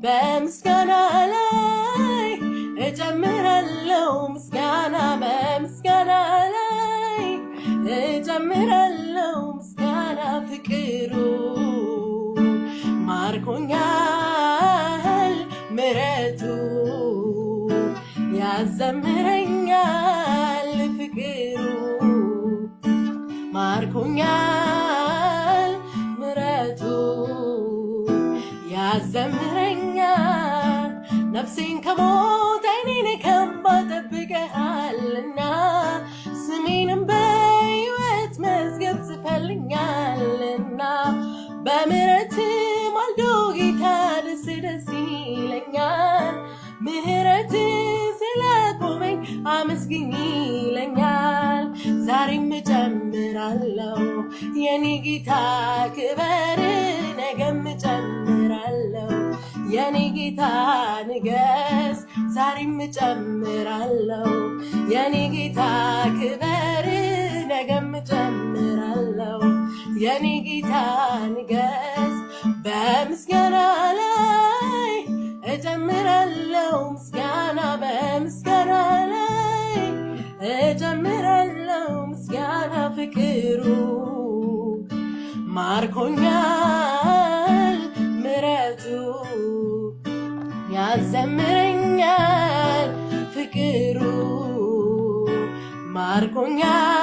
በምስጋና ላይ እጨምራለሁ ምስጋና በምስጋና ላይ እጨምራለሁ ምስጋና ፍቅሩ ማርኮኛል ምሕረቱ ያዘምረኛል ፍቅሩ ማርኮኛል ምሕረቱ ያዘምረኛል ነፍሴን ከሞት ዓይኔን ከእንባ ጠብቀሃልና ስሜንም በሕይወት መዝገብ ጽፈህልኛልና በምሕረትህ ማልዶ ጌታ ደስ ደስ ይለኛል ምሕረትህ ስላቆመኝ አመስግኝ ይለኛል ዛሬም እጨምራለሁ የኔ ጌታ ክበር ነገም እጨምራለሁ የኔ ጌታ ንገስ ዛሬም እጨምራለሁ የኔ ጌታ ክበር ነገም እጨምራለሁ የኔ ጌታ ንገስ በምስጋና ላይ እጨምራለሁ ምስጋና በምስጋና ላይ እጨምራለሁ ምስጋና ፍቅሩ ማርኮኛል ምሕረቱ ያዘምረኛል ፍቅሩ ማርኮኛል